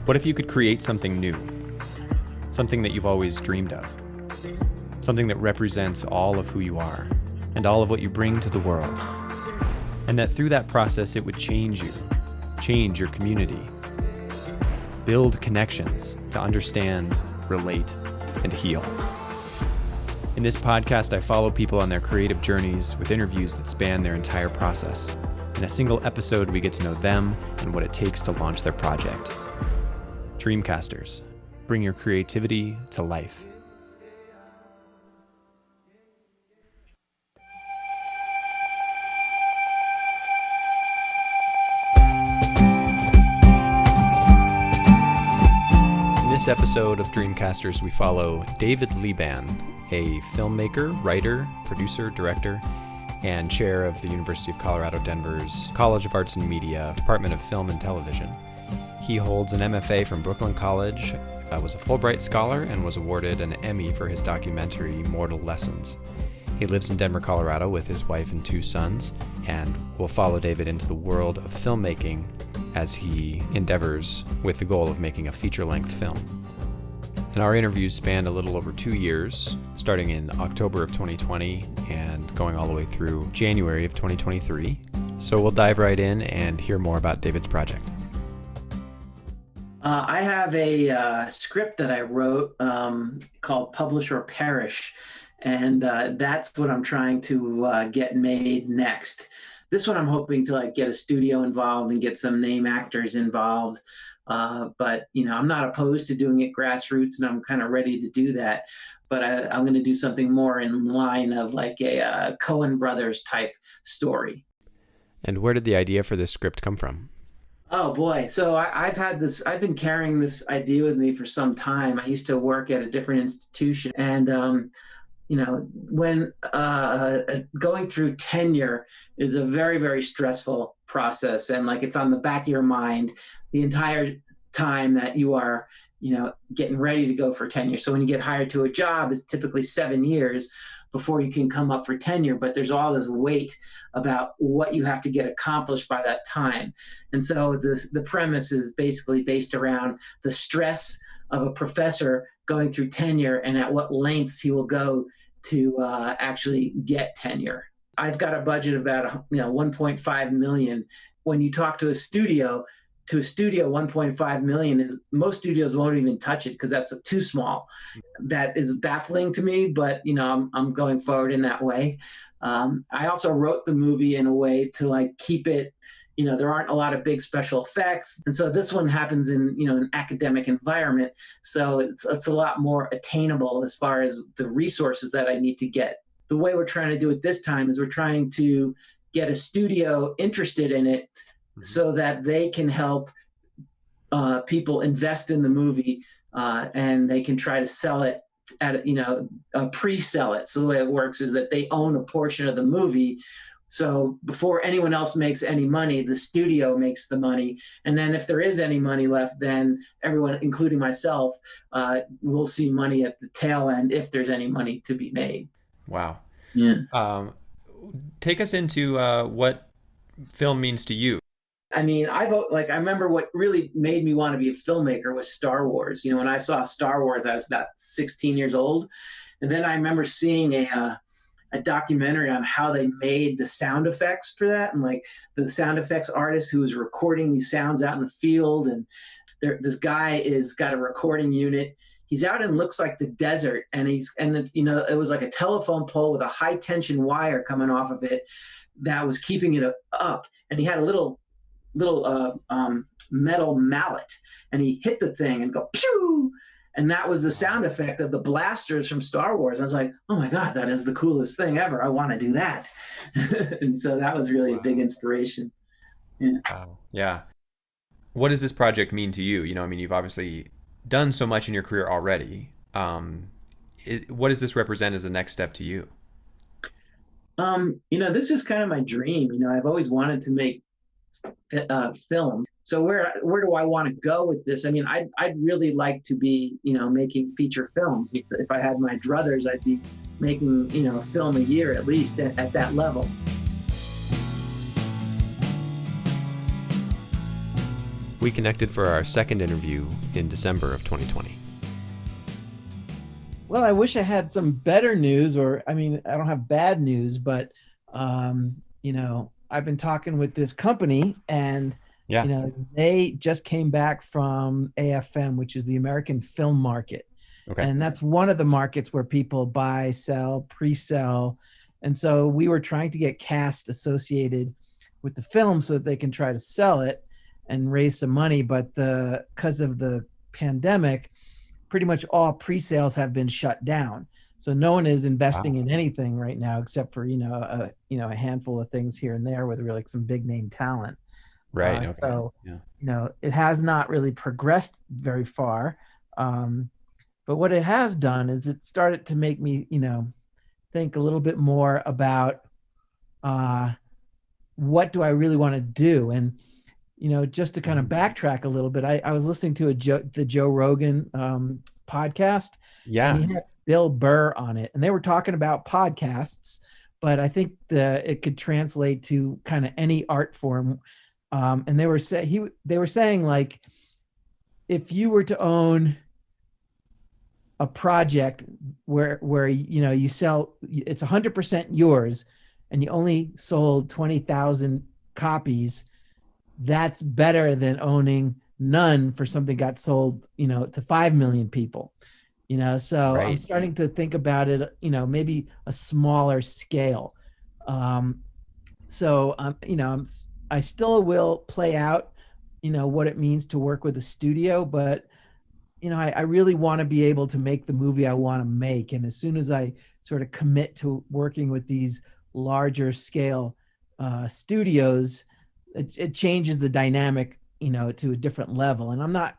What if you could create something new? Something that you've always dreamed of? Something that represents all of who you are and all of what you bring to the world. And that through that process, it would change you, change your community, build connections to understand, relate, and heal. In this podcast, I follow people on their creative journeys with interviews that span their entire process. In a single episode, we get to know them and what it takes to launch their project. Dreamcasters, bring your creativity to life. In this episode of Dreamcasters, we follow David Liban, a filmmaker, writer, producer, director, and chair of the University of Colorado Denver's College of Arts and Media, Department of Film and Television. He holds an MFA from Brooklyn College, was a Fulbright Scholar, and was awarded an Emmy for his documentary, Mortal Lessons. He lives in Denver, Colorado with his wife and 2 sons, and we'll follow David into the world of filmmaking as he endeavors with the goal of making a feature-length film. And our interviews spanned a little over 2 years, starting in October of 2020 and going all the way through January of 2023. So we'll dive right in and hear more about David's project. I have a script that I wrote called Publish or Perish, and that's what I'm trying to get made next. This one I'm hoping to get a studio involved and get some name actors involved. But I'm not opposed to doing it grassroots, and I'm kind of ready to do that. But I'm going to do something more in line of like a Coen Brothers type story. And where did the idea for this script come from? Oh boy. So I've been carrying this idea with me for some time. I used to work at a different institution, and when going through tenure is a very, very stressful process, and it's on the back of your mind the entire time that you are, getting ready to go for tenure. So when you get hired to a job, it's typically 7 years before you can come up for tenure, but there's all this weight about what you have to get accomplished by that time. And so the premise is basically based around the stress of a professor going through tenure and at what lengths he will go to actually get tenure. I've got a budget of about 1.5 million. When you talk to a studio, 1.5 million is, most studios won't even touch it because that's too small. That is baffling to me, but I'm going forward in that way. I also wrote the movie in a way to keep it, there aren't a lot of big special effects. And so this one happens in, an academic environment. So it's a lot more attainable as far as the resources that I need to get. The way we're trying to do it this time is we're trying to get a studio interested in it so that they can help people invest in the movie and they can try to sell it at, pre-sell it. So the way it works is that they own a portion of the movie. So before anyone else makes any money, the studio makes the money. And then if there is any money left, then everyone, including myself, will see money at the tail end if there's any money to be made. Wow. Yeah. Take us into what film means to you. I mean, I remember what really made me want to be a filmmaker was Star Wars. When I saw Star Wars, I was about 16 years old. And then I remember seeing a documentary on how they made the sound effects for that. And the sound effects artist who was recording these sounds out in the field. And this guy is got a recording unit. He's out in looks like the desert. And it was like a telephone pole with a high tension wire coming off of it that was keeping it up. And he had a little metal mallet, and he hit the thing and go pew, and that was the sound effect of the blasters from Star Wars. I was like, oh my god, that is the coolest thing ever. I want to do that. And so that was really a big inspiration. Yeah. Wow. Yeah. What does this project mean to you? You've obviously done so much in your career already. What does this represent as a next step to you? This is kind of my dream. I've always wanted to make film. So where do I want to go with this? I mean, I'd really like to be, making feature films. If I had my druthers, I'd be making, a film a year at least at that level. We connected for our second interview in December of 2020. Well, I wish I had some better news, or I mean, I don't have bad news, but I've been talking with this company, and Yeah. they just came back from AFM, which is the American Film Market, Okay. and that's one of the markets where people buy, sell, pre-sell, and so we were trying to get cast associated with the film so that they can try to sell it and raise some money, but because of the pandemic, pretty much all pre-sales have been shut down. So no one is investing in anything right now except for a handful of things here and there with really like some big name talent. Right. Okay. So yeah. It has not really progressed very far. But what it has done is it started to make me think a little bit more about what do I really want to do. And just to kind of backtrack a little bit, I was listening to the Joe Rogan podcast. Yeah. And he had Bill Burr on it, and they were talking about podcasts, but I think it could translate to kind of any art form. And they were saying, like, if you were to own a project where you sell, it's 100% yours, and you only sold 20,000 copies, that's better than owning none for something got sold, to 5 million people, so right. I'm starting to think about it, maybe a smaller scale. I still will play out, what it means to work with a studio, but, I really want to be able to make the movie I want to make. And as soon as I sort of commit to working with these larger scale studios, it changes the dynamic, to a different level. And I'm not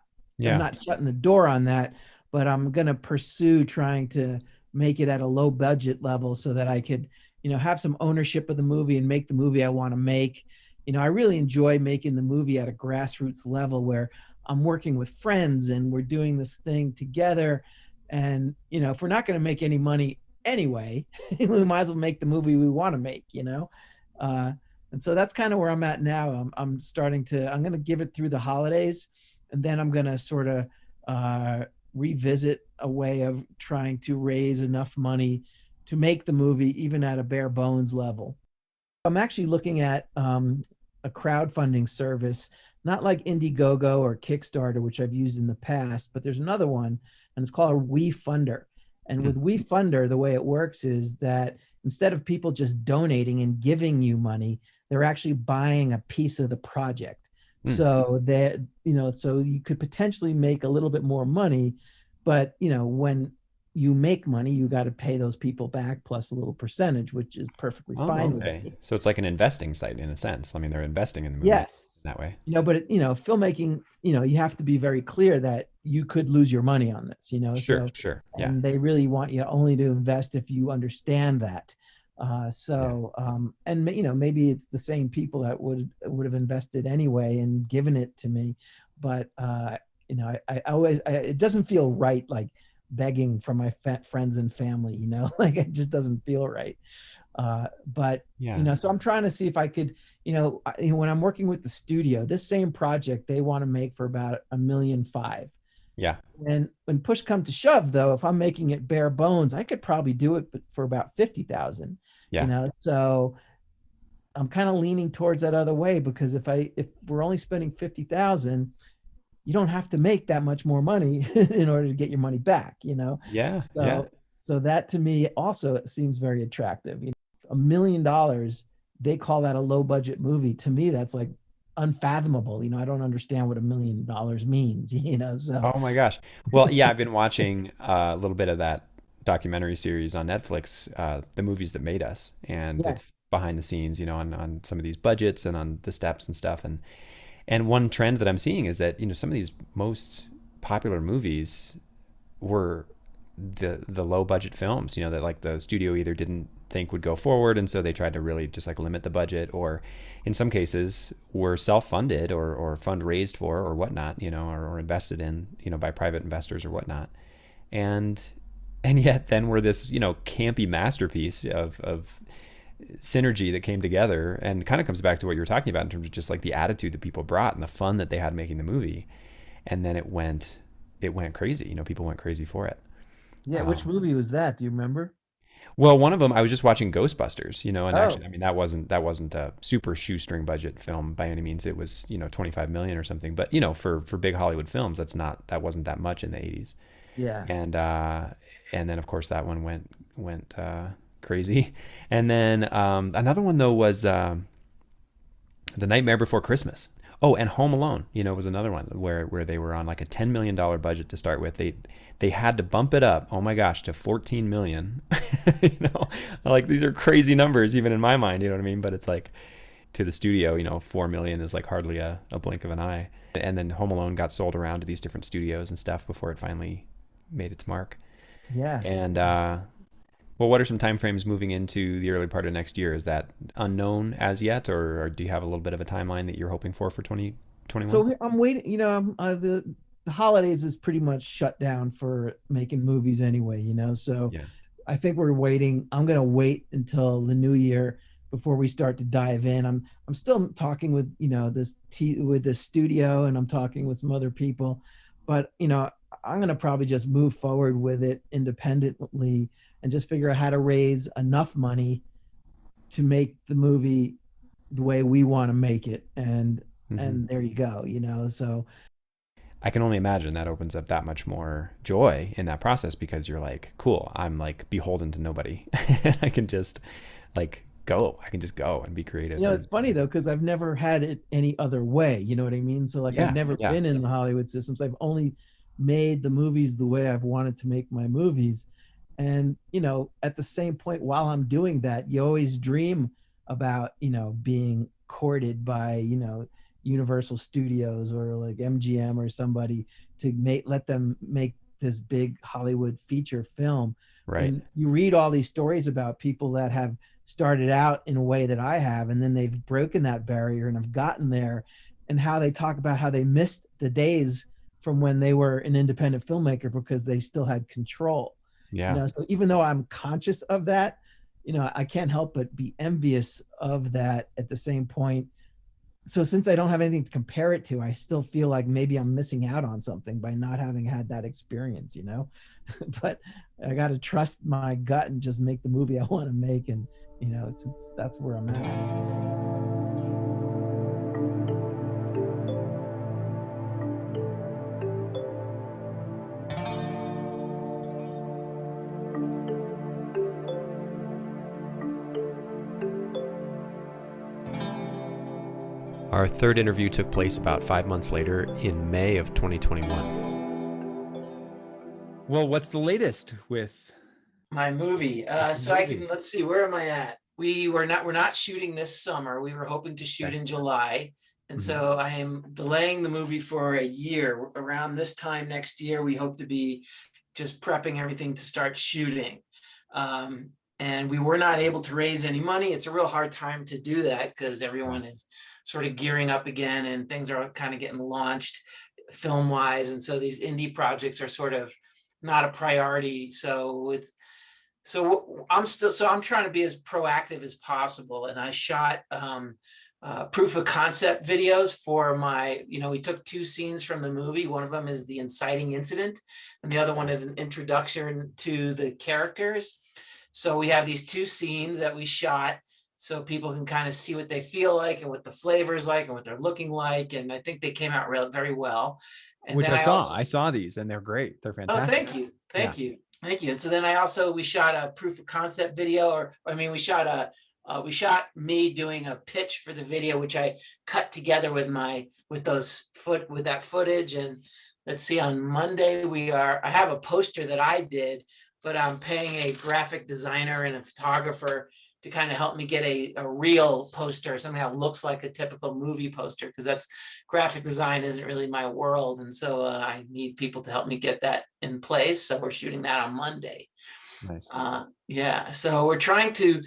shutting the door on that, but I'm going to pursue trying to make it at a low budget level so that I could, have some ownership of the movie and make the movie I want to make. I really enjoy making the movie at a grassroots level where I'm working with friends and we're doing this thing together. And, if we're not going to make any money anyway, we might as well make the movie we want to make, and so that's kind of where I'm at now. I'm going to give it through the holidays, and then I'm going to sort of revisit a way of trying to raise enough money to make the movie, even at a bare bones level. I'm actually looking at a crowdfunding service, not like Indiegogo or Kickstarter, which I've used in the past, but there's another one, and it's called WeFunder. And with WeFunder, the way it works is that instead of people just donating and giving you money, they're actually buying a piece of the project. So that, so you could potentially make a little bit more money, but, when you make money, you got to pay those people back plus a little percentage, which is perfectly fine. Okay. With me. So it's like an investing site in a sense. I mean, they're investing in the movie. Yes. That way. But filmmaking, you have to be very clear that you could lose your money on this, Sure. Yeah. And they really want you only to invest if you understand that. And maybe it's the same people that would have invested anyway and given it to me, but I always it doesn't feel right, like begging from my friends and family, like it just doesn't feel right. So I'm trying to see if I could, when I'm working with the studio, this same project they want to make for about $1.5 million. Yeah. And when push comes to shove, though, if I'm making it bare bones, I could probably do it for about 50,000. Yeah. So I'm kind of leaning towards that other way, because if we're only spending 50,000, you don't have to make that much more money in order to get your money back. Yeah. So that to me also seems very attractive. $1 million, they call that a low budget movie. To me, that's like unfathomable. I don't understand what $1 million means. So. Oh my gosh. Well, yeah, I've been watching a little bit of that documentary series on Netflix, The Movies That Made Us, and it's behind the scenes, on some of these budgets and on the steps and stuff. And one trend that I'm seeing is that, some of these most popular movies were the low budget films, that like the studio either didn't think would go forward, and so they tried to really just like limit the budget, or in some cases were self-funded or fundraised for or whatnot, or invested in, by private investors or whatnot. And yet then we're this, campy masterpiece of synergy that came together, and kind of comes back to what you were talking about in terms of just like the attitude that people brought and the fun that they had making the movie. And then it went crazy. You know, people went crazy for it. Yeah, which movie was that? Do you remember? Well, one of them, I was just watching Ghostbusters, you know, and Oh, actually, I mean, that wasn't a super shoestring budget film by any means. It was, you know, 25 million or something. But, you know, for big Hollywood films, that wasn't that much in the 80s. yeah. And then of course that one went crazy. And then another one though was The Nightmare Before Christmas. Oh, and Home Alone, you know, was another one where they were on like a $10 million budget to start with. They had to bump it up, oh my gosh, to 14 million. You know, like these are crazy numbers even in my mind, you know what I mean? But it's like to the studio, you know, 4 million is like hardly a blink of an eye. And then Home Alone got sold around to these different studios and stuff before it finally made its mark. Yeah. And well, what are some timeframes moving into the early part of next year? Is that unknown as yet, or do you have a little bit of a timeline that you're hoping for 2021? So I'm waiting, you know, the holidays is pretty much shut down for making movies anyway, you know. So Yeah. I think we're waiting. I'm gonna wait until the new year before we start to dive in. I'm still talking with, you know, with the studio, and I'm talking with some other people, but you know, I'm gonna probably just move forward with it independently and just figure out how to raise enough money to make the movie the way we want to make it, and there you go, you know. So I can only imagine that opens up that much more joy in that process, because you're like, cool, I'm like beholden to nobody. I can just like go. I can just go and be creative. you know, it's funny though, because I've never had it any other way, you know what I mean? So like, I've Yeah, never yeah, been in the Hollywood systems. I've only made the movies the way I've wanted to make my movies. And you know, at the same point, while I'm doing that, you always dream about, you know, being courted by, you know, Universal Studios or like MGM or somebody to let them make this big Hollywood feature film. right. And you read all these stories about people that have started out in a way that I have, and then they've broken that barrier and have gotten there, and how they talk about how they missed the days from when they were an independent filmmaker because they still had control. You Yeah. know, so even though I'm conscious of that, you know, I can't help but be envious of that at the same point. So since I don't have anything to compare it to, I still feel like maybe I'm missing out on something by not having had that experience, you know. But I got to trust my gut and just make the movie I want to make, and you know, that's where I'm at. Our third interview took place about 5 months later in May of 2021. Well, what's the latest with My movie. So I can, let's see, where am I at? We're not shooting this summer. We were hoping to shoot in July. And so I am delaying the movie for a year. Around this time next year, we hope to be just prepping everything to start shooting. And we were not able to raise any money. It's a real hard time to do that because everyone is sort of gearing up again and things are kind of getting launched film wise. And so these indie projects are sort of not a priority. So I'm trying to be as proactive as possible. And I shot proof of concept videos for we took 2 scenes from the movie. One of them is the inciting incident, and the other one is an introduction to the characters. So we have these 2 scenes that we shot so people can kind of see what they feel like and what the flavor's like and what they're looking like. And I think they came out very well. And which then I saw these and they're great. They're fantastic. Oh, thank you. Thank you. And so then we shot a proof of concept video, we shot me doing a pitch for the video, which I cut together with that footage. And let's see, on Monday I have a poster that I did, but I'm paying a graphic designer and a photographer to kind of help me get a real poster, something that looks like a typical movie poster, because that's graphic design isn't really my world. And so I need people to help me get that in place. So we're shooting that on Monday. Nice. So we're trying to,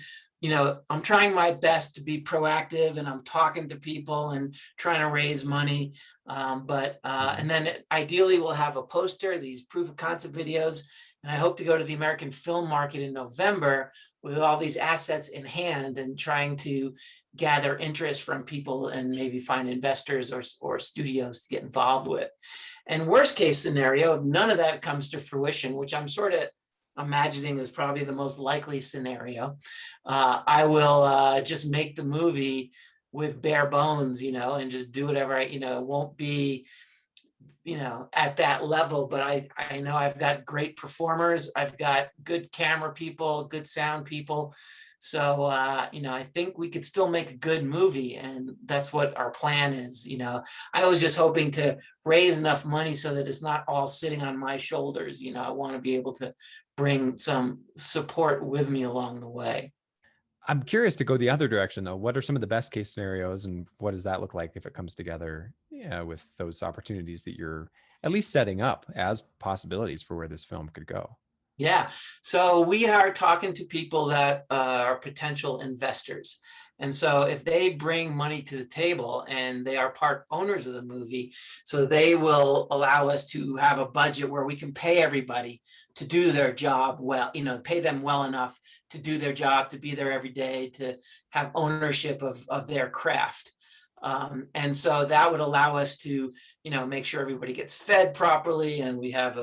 I'm trying my best to be proactive, and I'm talking to people and trying to raise money. And then ideally we'll have a poster, these proof of concept videos, And I hope to go to the American film market in November with all these assets in hand and trying to gather interest from people and maybe find investors or studios to get involved with. And worst case scenario, if none of that comes to fruition, which I'm sort of imagining is probably the most likely scenario, I will just make the movie with bare bones, and just do whatever it won't be, at that level, but I know I've got great performers. I've got good camera people, good sound people. So, I think we could still make a good movie, and that's what our plan is. I was just hoping to raise enough money so that it's not all sitting on my shoulders. I want to be able to bring some support with me along the way. I'm curious to go the other direction, though. What are some of the best case scenarios, and what does that look like if it comes together with those opportunities that you're at least setting up as possibilities for where this film could go? Yeah. So we are talking to people that are potential investors. And so if they bring money to the table and they are part owners of the movie, so they will allow us to have a budget where we can pay everybody to do their job well, pay them well enough to do their job, to be there every day, to have ownership of their craft. And so that would allow us to, make sure everybody gets fed properly, and we have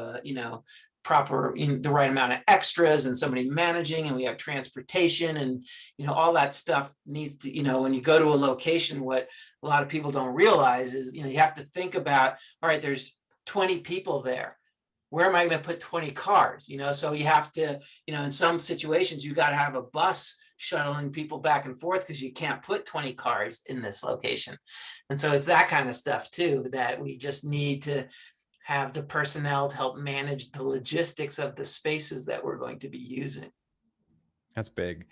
proper, the right amount of extras and somebody managing, and we have transportation, and all that stuff needs to, when you go to a location, what a lot of people don't realize is, you have to think about, all right, there's 20 people there. Where am I going to put 20 cars? So you have to, in some situations, you got to have a bus shuttling people back and forth because you can't put 20 cars in this location. And so it's that kind of stuff too, that we just need to have the personnel to help manage the logistics of the spaces that we're going to be using. That's big.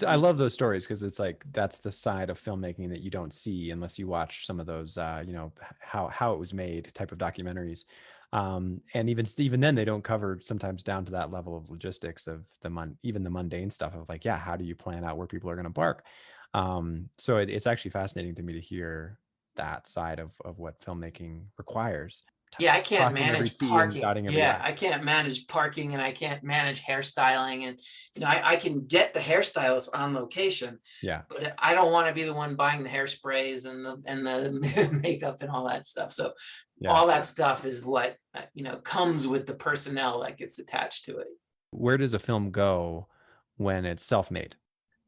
I love those stories because it's like, that's the side of filmmaking that you don't see unless you watch some of those, how it was made type of documentaries. And even then they don't cover sometimes down to that level of logistics of even the mundane stuff of like, how do you plan out where people are going to park? So it's actually fascinating to me to hear that side of what filmmaking requires. Yeah, I can't manage parking. I can't manage parking, and I can't manage hairstyling, and I can get the hairstylist on location. Yeah, but I don't want to be the one buying the hairsprays and the makeup and all that stuff. So all that stuff is what comes with the personnel that gets attached to it. Where does a film go when it's self-made?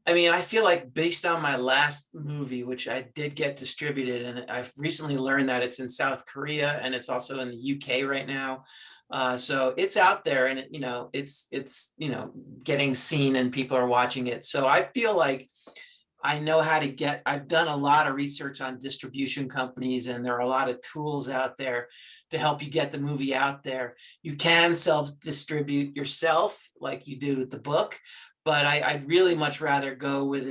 I mean, I feel like based on my last movie, which I did get distributed, and I've recently learned that it's in South Korea and it's also in the UK right now. So it's out there, and it's getting seen and people are watching it. So I feel like I know how to I've done a lot of research on distribution companies, and there are a lot of tools out there to help you get the movie out there. You can self-distribute yourself like you did with the book, but I'd really much rather go with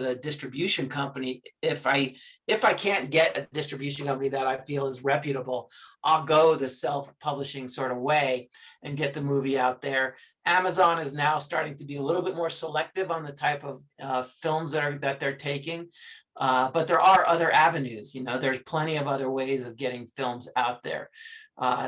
a distribution company. If I can't get a distribution company that I feel is reputable, I'll go the self-publishing sort of way and get the movie out there. Amazon is now starting to be a little bit more selective on the type of films that they're taking, but there are other avenues. There's plenty of other ways of getting films out there.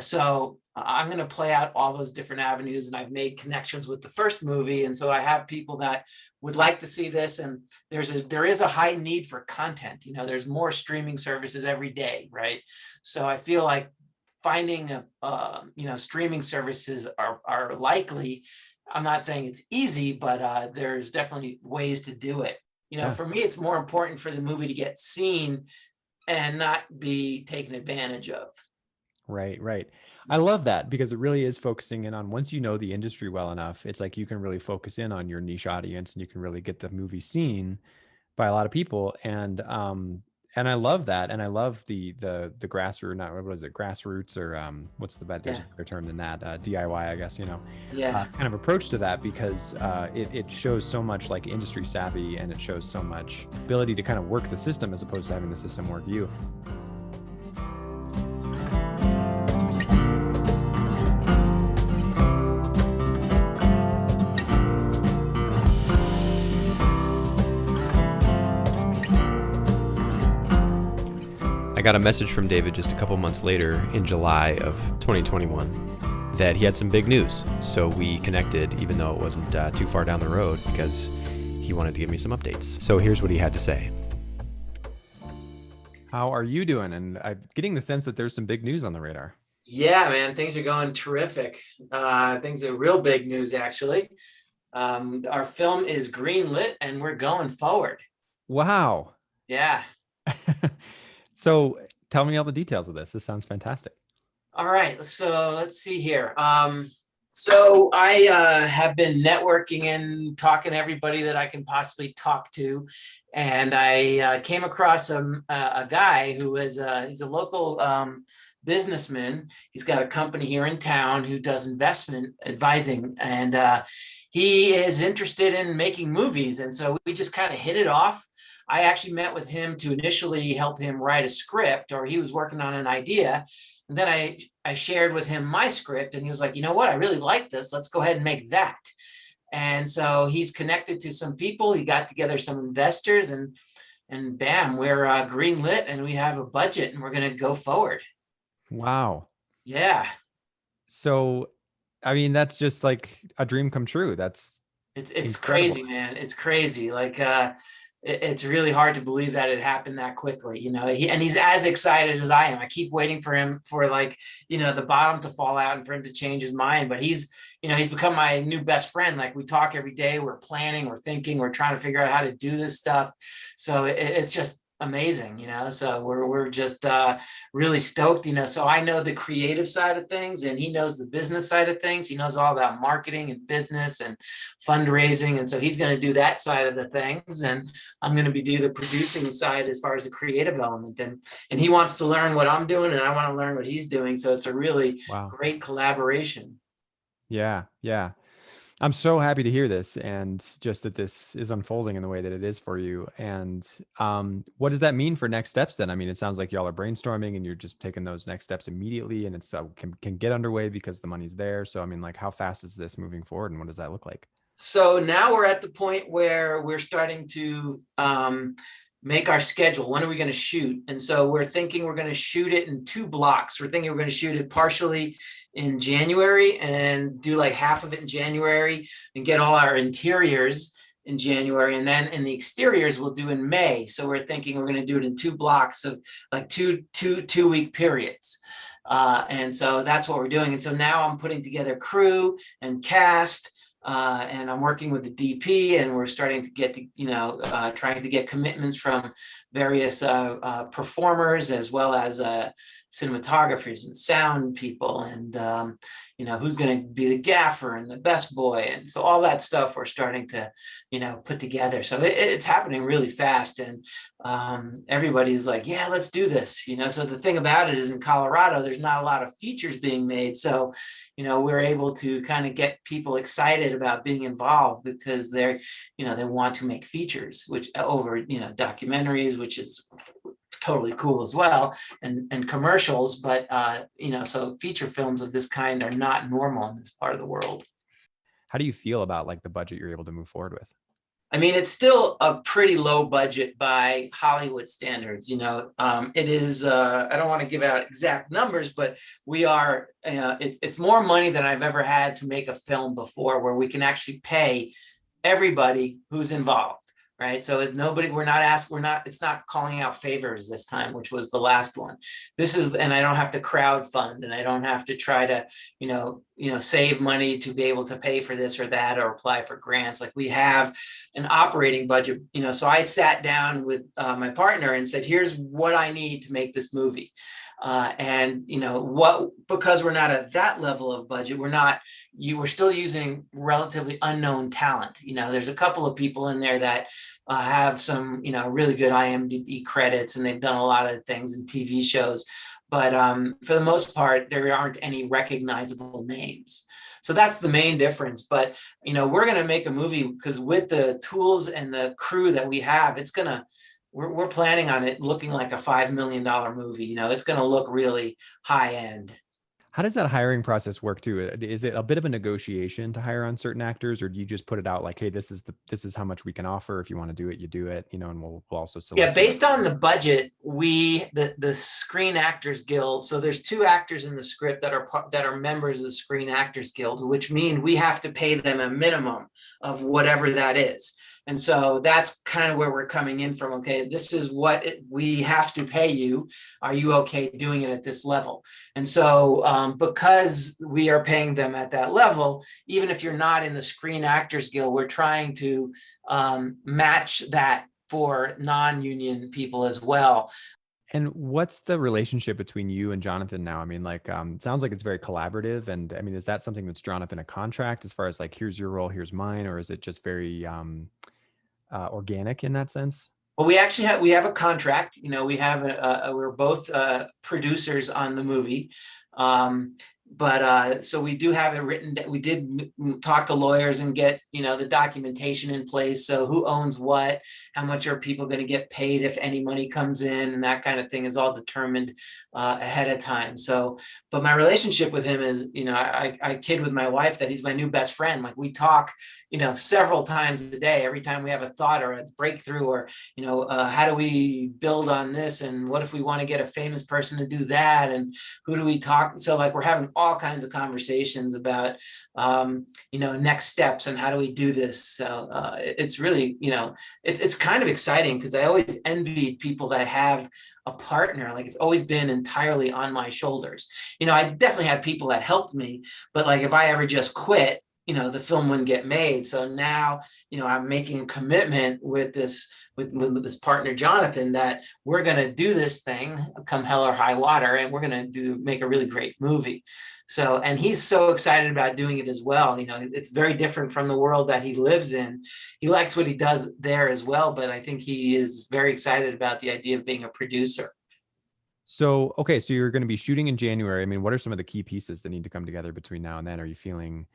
So I'm going to play out all those different avenues, and I've made connections with the first movie. And so I have people that would like to see this, and there is a high need for content. There's more streaming services every day, right? So I feel like finding streaming services are likely. I'm not saying it's easy, but there's definitely ways to do it. For me, it's more important for the movie to get seen and not be taken advantage of. Right. I love that, because it really is focusing in on, once you know the industry well enough, it's like you can really focus in on your niche audience, and you can really get the movie seen by a lot of people. And I love that. And I love the grassroots, not what is it, grassroots, or what's the better term than that? DIY, I guess, kind of approach to that, because it shows so much like industry savvy, and it shows so much ability to kind of work the system as opposed to having the system work you. I got a message from David just a couple months later in July of 2021. that he had some big news. So we connected, even though it wasn't too far down the road, because he wanted to give me some updates. So here's what he had to say. How are you doing? And I'm getting the sense that there's some big news on the radar. Yeah, man, things are going terrific. Things are real big news, actually. Our film is greenlit and we're going forward. Wow. Yeah. So tell me all the details of this. This sounds fantastic. All right. So let's see here. So I have been networking and talking to everybody that I can possibly talk to. And I came across a guy who is he's a local businessman. He's got a company here in town who does investment advising, and he is interested in making movies. And so we just kind of hit it off. I actually met with him to initially help him write a script, or he was working on an idea. And then I shared with him my script, and he was like, you know what, I really like this. Let's go ahead and make that. And so he's connected to some people. He got together some investors, and bam, we're greenlit, and we have a budget, and we're going to go forward. Wow. Yeah. So, I mean, that's just like a dream come true. It's incredible. Crazy, man. It's crazy. Like, it's really hard to believe that it happened that quickly, you know. He's as excited as I am. I keep waiting for him for, like, you know, the bottom to fall out and for him to change his mind. But he's become my new best friend. Like, we talk every day. We're planning, we're thinking, we're trying to figure out how to do this stuff. So it's just amazing, you know. So we're just really stoked, you know. So I know the creative side of things, and he knows the business side of things. He knows all about marketing and business and fundraising, and so he's going to do that side of the things, and I'm going to do the producing side as far as the creative element. And he wants to learn what I'm doing, and I want to learn what he's doing. So it's a really great collaboration. Yeah. I'm so happy to hear this, and just that this is unfolding in the way that it is for you. And what does that mean for next steps then? I mean, it sounds like y'all are brainstorming and you're just taking those next steps immediately, and it's can get underway because the money's there. So, I mean, like, how fast is this moving forward, and what does that look like? So now we're at the point where we're starting to make our schedule. When are we going to shoot? And so we're thinking we're going to shoot it in 2 blocks. We're thinking we're going to shoot it partially in January and do like half of it in January and get all our interiors in January. And then in the exteriors, we'll do in May. So we're thinking we're going to do it in 2 blocks of like two-week periods. And so that's what we're doing. And so now I'm putting together crew and cast, and I'm working with the DP, and we're starting to get trying to get commitments from various performers, as well as cinematographers and sound people, and who's going to be the gaffer and the best boy, and so all that stuff we're starting to put together. So it's happening really fast, and everybody's like, yeah, let's do this. So the thing about it is, in Colorado there's not a lot of features being made, so we're able to kind of get people excited about being involved, because they want to make features, which over documentaries, which is totally cool as well, and commercials, but so feature films of this kind are not normal in this part of the world. How do you feel about like the budget you're able to move forward with? I mean, it's still a pretty low budget by Hollywood standards. It is, I don't want to give out exact numbers, but we are, it's more money than I've ever had to make a film before, where we can actually pay everybody who's involved. Right. So it's not calling out favors this time, which was the last one. This is, and I don't have to crowd fund, and I don't have to try to, save money to be able to pay for this or that, or apply for grants. Like, we have an operating budget, so I sat down with my partner and said, here's what I need to make this movie. Because we're not at that level of budget, we're still using relatively unknown talent. There's a couple of people in there that have some, really good IMDb credits, and they've done a lot of things in TV shows. But for the most part, there aren't any recognizable names. So that's the main difference. But, we're going to make a movie because with the tools and the crew that we have, we're planning on it looking like a $5 million movie. It's going to look really high end. How does that hiring process work too? Is it a bit of a negotiation to hire on certain actors, or do you just put it out like, hey, this is how much we can offer. If you want to do it, you do it, you know, and we'll also Yeah, select you. based on the budget, the Screen Actors Guild. So there's two actors in the script that are members of the Screen Actors Guild, which means we have to pay them a minimum of whatever that is. And so that's kind of where we're coming in from. Okay, this is what we have to pay you. Are you okay doing it at this level? And so because we are paying them at that level, even if you're not in the Screen Actors Guild, we're trying to match that for non-union people as well. And what's the relationship between you and Jonathan now? I mean, like, it sounds like it's very collaborative. And I mean, is that something that's drawn up in a contract as far as like, here's your role, here's mine, or is it just very organic in that sense? Well, we have a contract. You know, we're both producers on the movie. But so we do have it written. We did talk to lawyers and get, you know, the documentation in place. So who owns what, how much are people going to get paid if any money comes in, and that kind of thing is all determined ahead of time. So, but my relationship with him is, you know, I kid with my wife that he's my new best friend. Like we talk, you know, several times a day, every time we have a thought or a breakthrough, or, you know, how do we build on this? And what if we want to get a famous person to do that? And who do we talk? So like we're having all kinds of conversations about, you know, next steps and how do we do this. So it's really, you know, it's kind of exciting because I always envied people that have a partner. Like it's always been entirely on my shoulders. You know, I definitely had people that helped me, but like if I ever just quit, you know, the film wouldn't get made. So now, you know, I'm making a commitment with this partner, Jonathan, that we're going to do this thing come hell or high water, and we're going to make a really great movie. So, and he's so excited about doing it as well. You know, it's very different from the world that he lives in. He likes what he does there as well, but I think he is very excited about the idea of being a producer. So, okay, so you're going to be shooting in January. I mean, what are some of the key pieces that need to come together between now and then? Are you feeling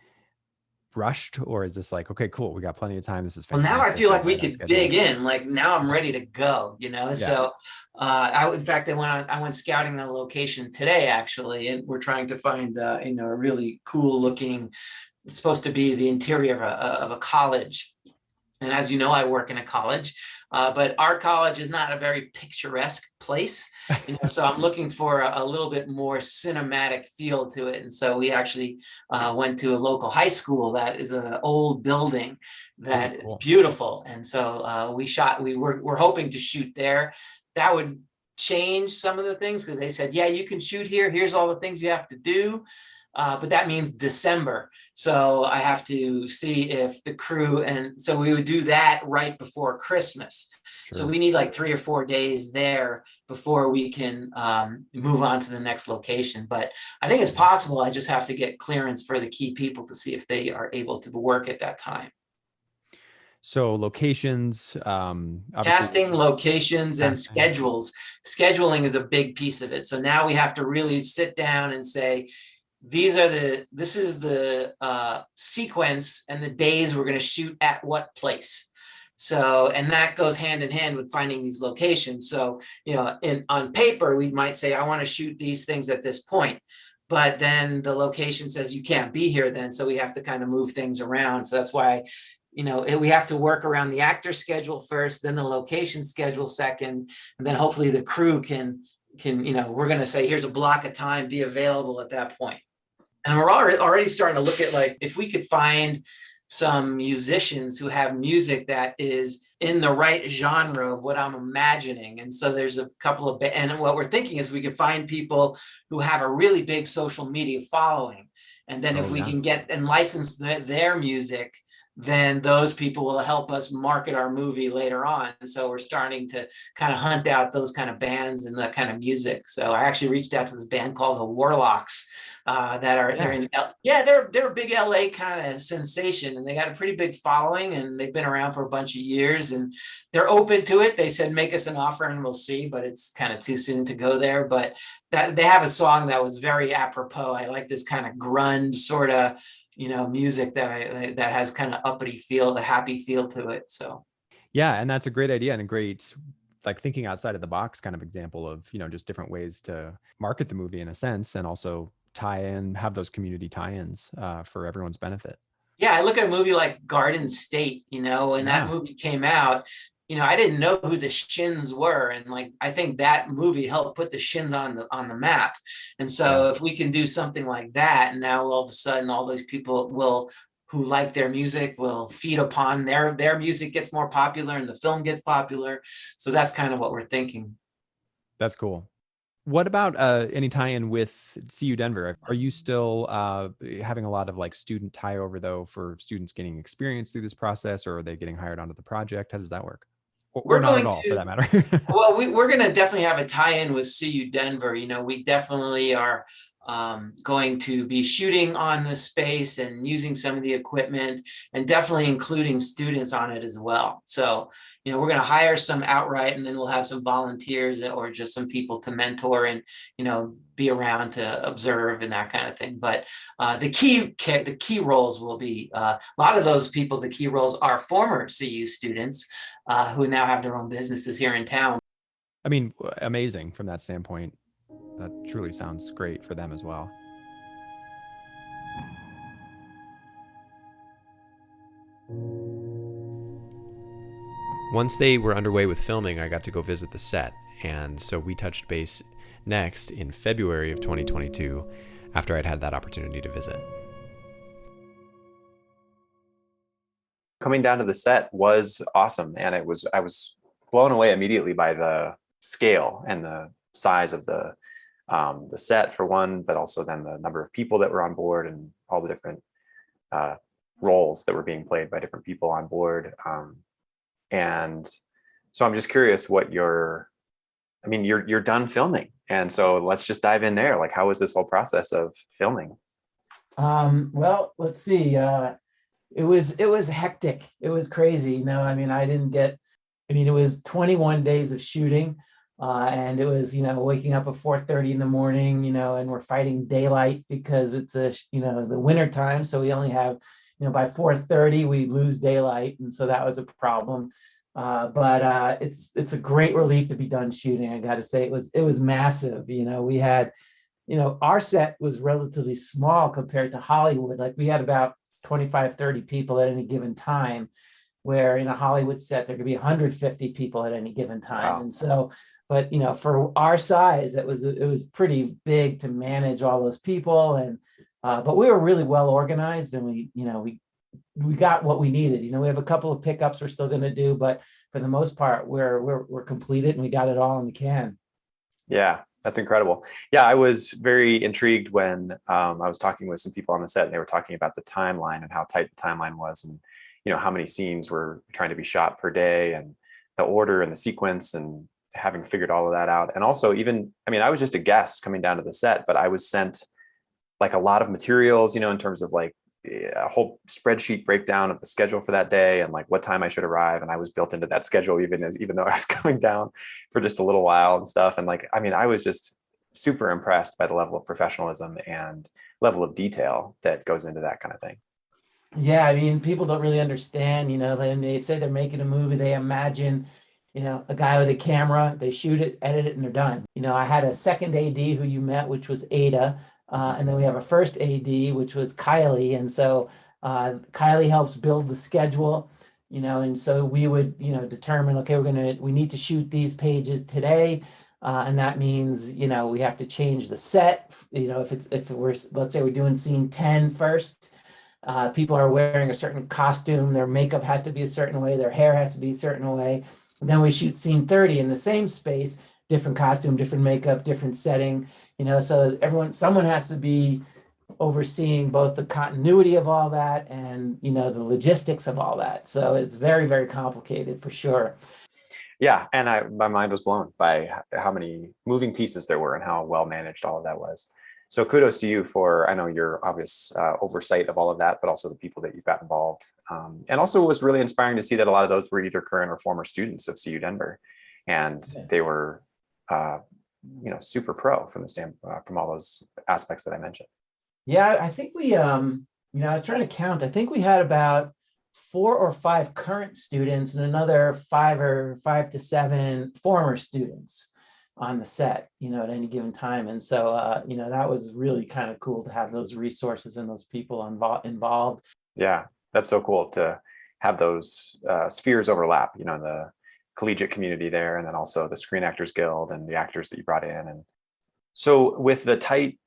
rushed, or is this like, okay, cool, we got plenty of time, this is fantastic? Well, now I feel like we could dig in. Like now I'm ready to go, you know? Yeah. So in fact, I went scouting the location today, actually, and we're trying to find, you know, a really cool looking, it's supposed to be the interior of a college. And as you know, I work in a college, but our college is not a very picturesque place. You know, so I'm looking for a little bit more cinematic feel to it. And so we actually went to a local high school that is an old building that is beautiful. And so we're hoping to shoot there. That would change some of the things because they said, yeah, you can shoot here. Here's all the things you have to do. But that means December. So I have to see if the crew, and so we would do that right before Christmas. Sure. So we need like 3 or 4 days there before we can move on to the next location. But I think it's possible. I just have to get clearance for the key people to see if they are able to work at that time. So locations, casting, locations, and schedules. Scheduling is a big piece of it. So now we have to really sit down and say, this is the sequence and the days we're going to shoot at what place. So, and that goes hand in hand with finding these locations. So, you know, on paper, we might say, I want to shoot these things at this point, but then the location says you can't be here then. So we have to kind of move things around. So that's why, you know, we have to work around the actor schedule first, then the location schedule second, and then hopefully the crew can, you know, we're going to say, here's a block of time, be available at that point. And we're already starting to look at, like, if we could find some musicians who have music that is in the right genre of what I'm imagining. And so there's a couple of, and what we're thinking is we could find people who have a really big social media following. And then if we can get and license their music, then those people will help us market our movie later on. And so we're starting to kind of hunt out those kind of bands and that kind of music. So I actually reached out to this band called the Warlocks they're a big LA kind of sensation, and they got a pretty big following, and they've been around for a bunch of years, and they're open to it. They said, make us an offer and we'll see, but it's kind of too soon to go there. But that they have a song that was very apropos. I like this kind of grunge sort of, you know, music that has kind of uppity feel, the happy feel to it. So yeah, and that's a great idea and a great, like, thinking outside of the box kind of example of, you know, just different ways to market the movie in a sense, and also have those community tie-ins for everyone's benefit. Yeah, I look at a movie like Garden State, when that movie came out, I didn't know who the Shins were, and like I think that movie helped put the Shins on the map. And so if we can do something like that, and now all of a sudden all those people who like their music will feed upon their music gets more popular and the film gets popular. So that's kind of what we're thinking. That's cool. What about any tie-in with CU Denver? Are you still having a lot of like student tie over though for students getting experience through this process, or are they getting hired onto the project? How does that work? Or not at all, for that matter. Well, we're going to definitely have a tie-in with CU Denver. We definitely are going to be shooting on the space and using some of the equipment, and definitely including students on it as well. So, we're going to hire some outright, and then we'll have some volunteers or just some people to mentor and, be around to observe and that kind of thing. But the key roles will be a lot of those people. The key roles are former CU students who now have their own businesses here in town. I mean, amazing from that standpoint. That truly sounds great for them as well. Once they were underway with filming, I got to go visit the set, and so we touched base next in February of 2022 after I'd had that opportunity to visit. Coming down to the set was awesome, and I was blown away immediately by the scale and the size of the set for one, but also then the number of people that were on board and all the different roles that were being played by different people on board. And so I'm just curious you're done filming. And so let's just dive in there. Like, how was this whole process of filming? Well, let's see. It was hectic. It was crazy. It was 21 days of shooting. And it was, waking up at 4:30 in the morning, and we're fighting daylight because it's the winter time. So we only have, by 4:30 we lose daylight. And so that was a problem. But it's a great relief to be done shooting. I got to say, it was massive. We had, our set was relatively small compared to Hollywood. Like we had about 25, 30 people at any given time, where in a Hollywood set, there could be 150 people at any given time. Wow. And so, but, for our size, it was pretty big to manage all those people. And, but we were really well organized, and we got what we needed. We have a couple of pickups we're still going to do, but for the most part, we're completed, and we got it all in the can. Yeah, that's incredible. Yeah, I was very intrigued when I was talking with some people on the set, and they were talking about the timeline and how tight the timeline was, and how many scenes were trying to be shot per day, and the order and the sequence, and having figured all of that out. And also I was just a guest coming down to the set, but I was sent like a lot of materials, in terms of like a whole spreadsheet breakdown of the schedule for that day and like what time I should arrive. And I was built into that schedule, even though I was coming down for just a little while and stuff. And I was just super impressed by the level of professionalism and level of detail that goes into that kind of thing. Yeah. People don't really understand, when they say they're making a movie, they imagine, a guy with a camera, they shoot it, edit it, and they're done. I had a second AD who you met, which was Ada. And then we have a first AD, which was Kylie. And so Kylie helps build the schedule, and so we would, determine, okay, we need to shoot these pages today. And that means, we have to let's say we're doing scene 10 first, people are wearing a certain costume, their makeup has to be a certain way, their hair has to be a certain way. And then we shoot scene 30 in the same space, different costume, different makeup, different setting, so someone has to be overseeing both the continuity of all that and, the logistics of all that. So it's very, very complicated for sure. Yeah. And my mind was blown by how many moving pieces there were and how well managed all of that was. So kudos to you for, I know, your obvious oversight of all of that, but also the people that you've got involved. And also it was really inspiring to see that a lot of those were either current or former students of CU Denver. And they were, super pro from from all those aspects that I mentioned. Yeah, I think we, I was trying to count. I think we had about 4 or 5 current students and another 5 to 7 former students. on the set, at any given time. And so, that was really kind of cool to have those resources and those people involved. Yeah, that's so cool to have those spheres overlap, the collegiate community there, and then also the Screen Actors Guild and the actors that you brought in. And so with the tight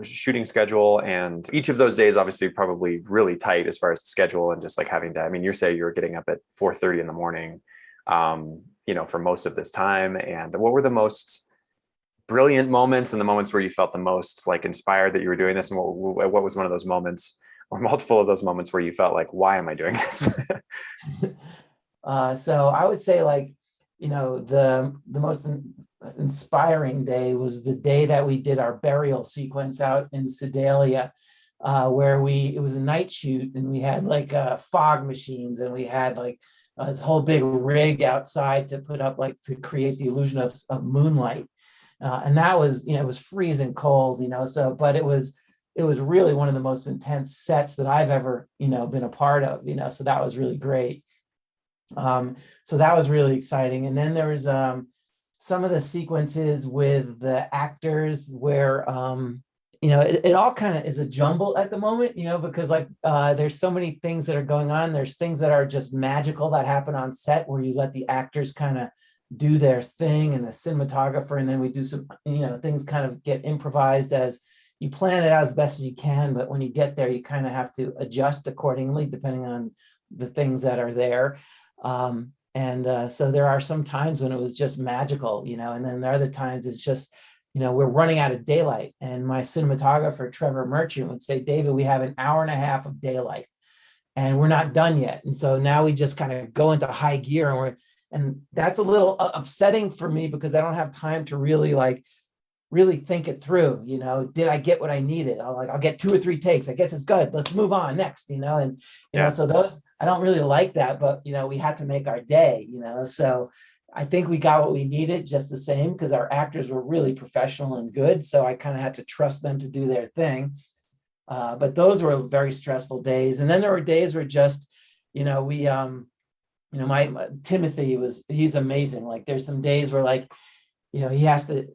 shooting schedule, and each of those days obviously probably really tight as far as the schedule, and just like having to, I mean, you say you're getting up at 4:30 in the morning, for most of this time. And what were the most brilliant moments and the moments where you felt the most like inspired that you were doing this? And what was one of those moments, or multiple of those moments, where you felt like, why am I doing this? So I would say, like, the most inspiring day was the day that we did our burial sequence out in Sedalia, where it was a night shoot, and we had like fog machines, and we had like this whole big rig outside to put up, like, to create the illusion of moonlight. And that was, it was freezing cold, but it was really one of the most intense sets that I've ever, been a part of, so that was really great. So that was really exciting. And then there was some of the sequences with the actors where, it all kind of is a jumble at the moment, because like there's so many things that are going on. There's things that are just magical that happen on set where you let the actors kind of do their thing, and the cinematographer, and then we do some, things kind of get improvised as you plan it out as best as you can. But when you get there, you kind of have to adjust accordingly, depending on the things that are there. So there are some times when it was just magical, and then there are other times it's just, we're running out of daylight, and my cinematographer, Trevor Merchant, would say, David, we have an hour and a half of daylight and we're not done yet. And so now we just kind of go into high gear, and that's a little upsetting for me, because I don't have time to really think it through. Did I get what I needed? I'll get 2 or 3 takes. I guess it's good. Let's move on next, so those, I don't really like that, but, we had to make our day, so I think we got what we needed just the same, because our actors were really professional and good. So I kind of had to trust them to do their thing. But those were very stressful days. And then there were days where just, my Timothy he's amazing. Like, there's some days where, like, he has to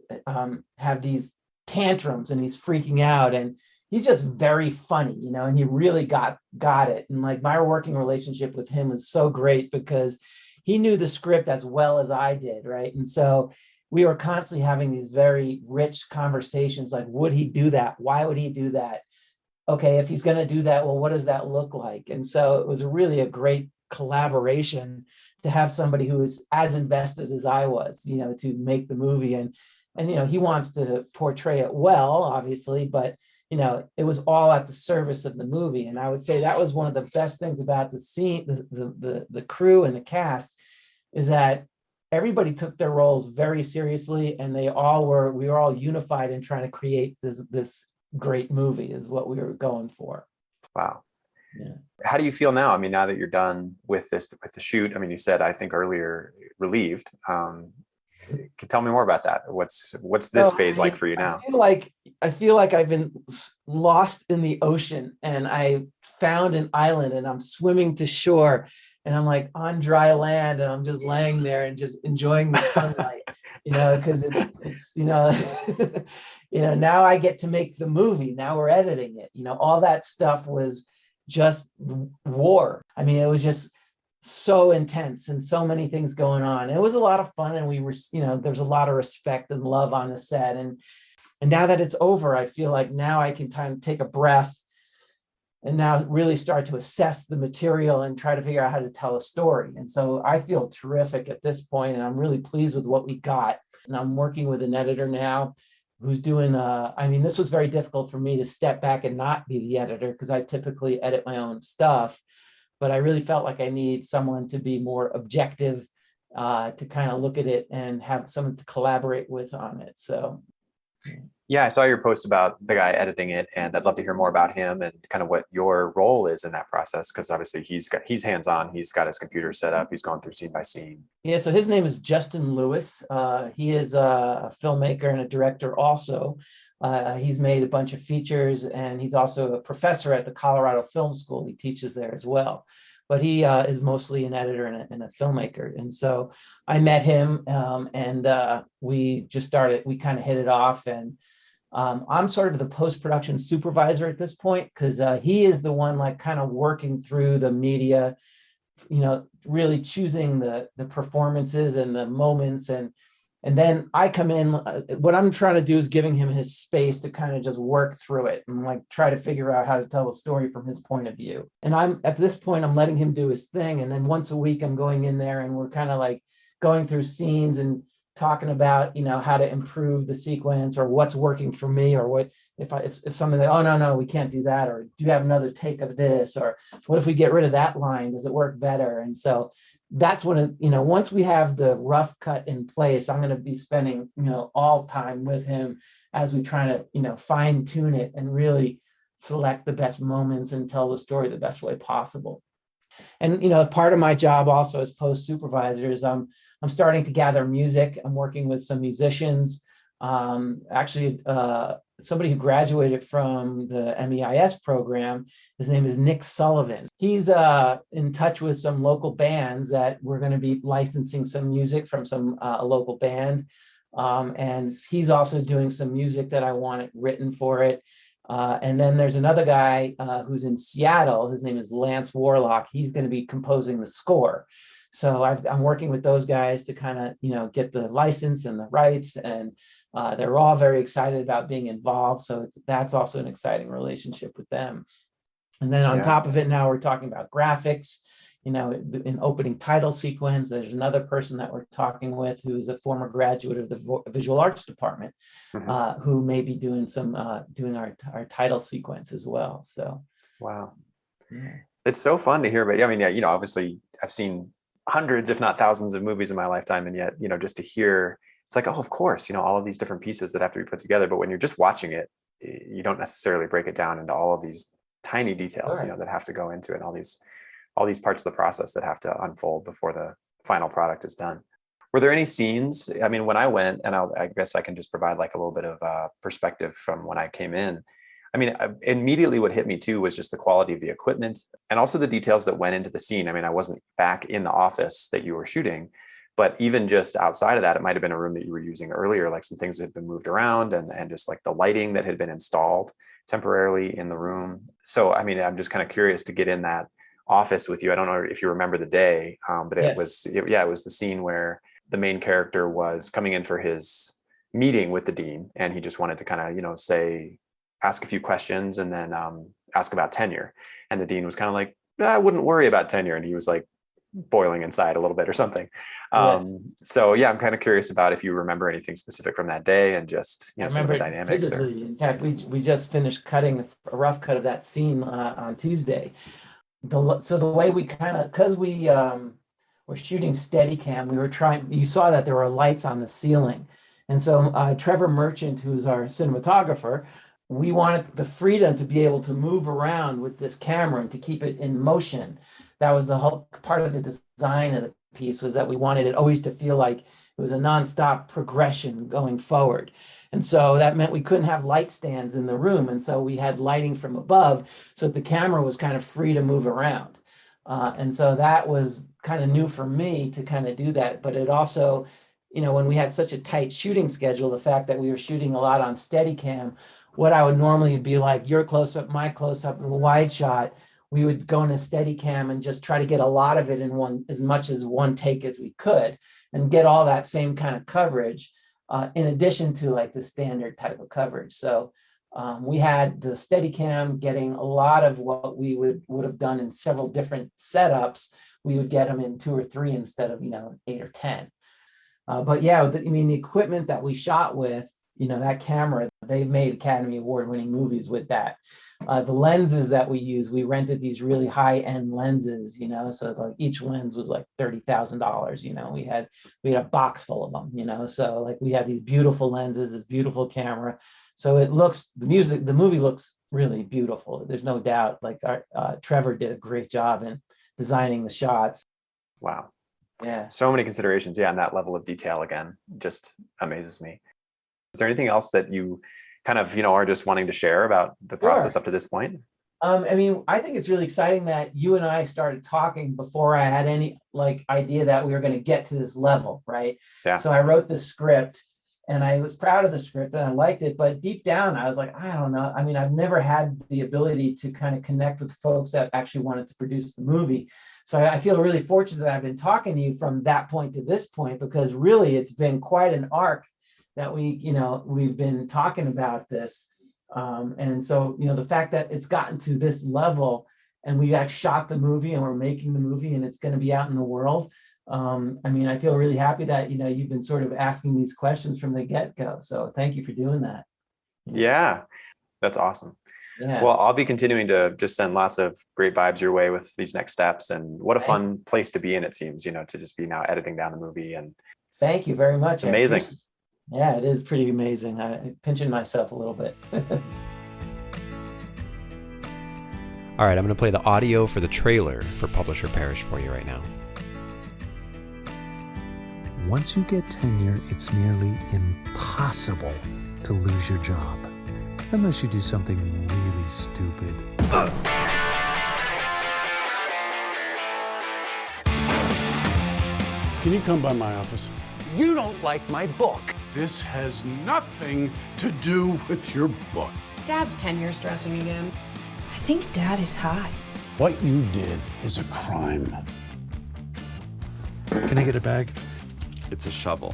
have these tantrums, and he's freaking out, and he's just very funny, and he really got it. And like, my working relationship with him was so great, because he knew the script as well as I did, right? And so we were constantly having these very rich conversations, like, would he do that? Why would he do that? Okay, if he's going to do that, well, what does that look like? And so it was really a great collaboration to have somebody who was as invested as I was, to make the movie. And he wants to portray it well, obviously, but it was all at the service of the movie. And I would say that was one of the best things about the scene, the crew and the cast, is that everybody took their roles very seriously, and we were all unified in trying to create this great movie, is what we were going for. Wow. Yeah. How do you feel now? I mean, now that you're done with the shoot, I mean, you said, I think earlier, relieved. Can tell me more about that. What's this phase like for you now? I feel like I've been lost in the ocean, and I found an island, and I'm swimming to shore, and I'm like on dry land, and I'm just laying there and just enjoying the sunlight, because it's now I get to make the movie. Now we're editing it. All that stuff was just war. I mean, it was just so intense and so many things going on. It was a lot of fun, and we were, there's a lot of respect and love on the set. And now that it's over, I feel like now I can take a breath and now really start to assess the material and try to figure out how to tell a story. And so I feel terrific at this point, and I'm really pleased with what we got. And I'm working with an editor now who's doing, this was very difficult for me to step back and not be the editor, because I typically edit my own stuff. But I really felt like I need someone to be more objective, to kind of look at it and have someone to collaborate with on it. So, yeah, I saw your post about the guy editing it, and I'd love to hear more about him and kind of what your role is in that process, because obviously he's hands-on. He's got his computer set up. He's going through scene by scene. Yeah, so his name is Justin Lewis. He is a filmmaker and a director also. He's made a bunch of features, and he's also a professor at the Colorado Film School. He teaches there as well. but he is mostly an editor and a filmmaker. And so I met him, and we kind of hit it off. And I'm sort of the post-production supervisor at this point, because he is the one like kind of working through the media, really choosing the performances and the moments, and then I come in. What I'm trying to do is giving him his space to kind of just work through it and like try to figure out how to tell the story from his point of view. And I'm at this point, I'm letting him do his thing. And then once a week, I'm going in there and we're kind of like going through scenes and talking about, how to improve the sequence or what's working for me, or what if something like, oh, no, we can't do that. Or do you have another take of this? Or what if we get rid of that line? Does it work better? And so that's when, once we have the rough cut in place, I'm going to be spending, all time with him as we try to, fine tune it and really select the best moments and tell the story the best way possible. And, part of my job also as post supervisor is I'm starting to gather music. I'm working with some musicians. Somebody who graduated from the MEIS program, his name is Nick Sullivan. He's in touch with some local bands that we're going to be licensing some music from a local band. And he's also doing some music that I want written for it. And then there's another guy who's in Seattle. His name is Lance Warlock. He's going to be composing the score. So I'm working with those guys to kind of, get the license and the rights, and they're all very excited about being involved. So that's also an exciting relationship with them. And then on top of it, now we're talking about graphics, in opening title sequence. There's another person that we're talking with who is a former graduate of the visual arts department, who may be doing doing our title sequence as well. So, wow. Yeah. It's so fun to hear. But obviously I've seen hundreds, if not thousands of movies in my lifetime. And yet, just to hear, it's like, oh, of course, all of these different pieces that have to be put together. But when you're just watching it, you don't necessarily break it down into all of these tiny details, that have to go into it, and all these parts of the process that have to unfold before the final product is done. Were there any scenes? I mean, when I went, and I guess I can just provide like a little bit of perspective from when I came in. I mean, immediately what hit me too was just the quality of the equipment and also the details that went into the scene. I mean, I wasn't back in the office that you were shooting, but even just outside of that, it might have been a room that you were using earlier, like some things that had been moved around, and just like the lighting that had been installed temporarily in the room. So, I mean, I'm just kind of curious to get in that office with you. I don't know if you remember the day, but it was the scene where the main character was coming in for his meeting with the dean, and he just wanted to kind of, ask a few questions and then ask about tenure. And the dean was kind of like, I wouldn't worry about tenure. And he was like boiling inside a little bit or something. So I'm kind of curious about if you remember anything specific from that day and just, some of the dynamics. In fact, we just finished cutting a rough cut of that scene on Tuesday. So the way we kind of, because we were shooting Steadicam, you saw that there were lights on the ceiling. And so Trevor Merchant, who's our cinematographer, we wanted the freedom to be able to move around with this camera and to keep it in motion. That was the whole part of the design of the piece, was that we wanted it always to feel like it was a nonstop progression going forward. And so that meant we couldn't have light stands in the room. And so we had lighting from above so that the camera was kind of free to move around. And so that was kind of new for me to kind of do that. But it also, when we had such a tight shooting schedule, the fact that we were shooting a lot on Steadicam, what I would normally be like, your close-up, my close-up, and a wide shot, we would go in a Steadicam and just try to get a lot of it in as much as one take as we could, and get all that same kind of coverage, in addition to like the standard type of coverage. So we had the Steadicam getting a lot of what we would have done in several different setups. We would get them in 2 or 3 instead of 8 or 10. But the equipment that we shot with, that camera, they've made Academy Award winning movies with that. The lenses that we use, we rented these really high end lenses, so like each lens was like $30,000. We had a box full of them, so like we have these beautiful lenses, this beautiful camera. So the movie looks really beautiful. There's no doubt. Like Trevor did a great job in designing the shots. Wow. Yeah. So many considerations. Yeah. And that level of detail, again, just amazes me. Is there anything else that you kind of, are just wanting to share about the process up to this point? I mean, I think it's really exciting that you and I started talking before I had any like idea that we were going to get to this level, right? Yeah. So I wrote the script and I was proud of the script and I liked it, but deep down I was like, I don't know. I mean, I've never had the ability to kind of connect with folks that actually wanted to produce the movie. So I feel really fortunate that I've been talking to you from that point to this point, because really it's been quite an arc that we've been talking about this. And so, the fact that it's gotten to this level and we actually shot the movie and we're making the movie and it's going to be out in the world. I mean, I feel really happy that, you've been sort of asking these questions from the get-go. So thank you for doing that. Yeah, that's awesome. Yeah. Well, I'll be continuing to just send lots of great vibes your way with these next steps. And what a fun place to be in, it seems, to just be now editing down the movie. And thank you very much. It's amazing. Yeah, it is pretty amazing. I'm pinching myself a little bit. All right, I'm going to play the audio for the trailer for Publisher Parish for you right now. Once you get tenure, it's nearly impossible to lose your job, unless you do something really stupid. Can you come by my office? You don't like my book. This has nothing to do with your book. Dad's tenure stressing again. I think Dad is high. What you did is a crime. Can I get a bag? It's a shovel.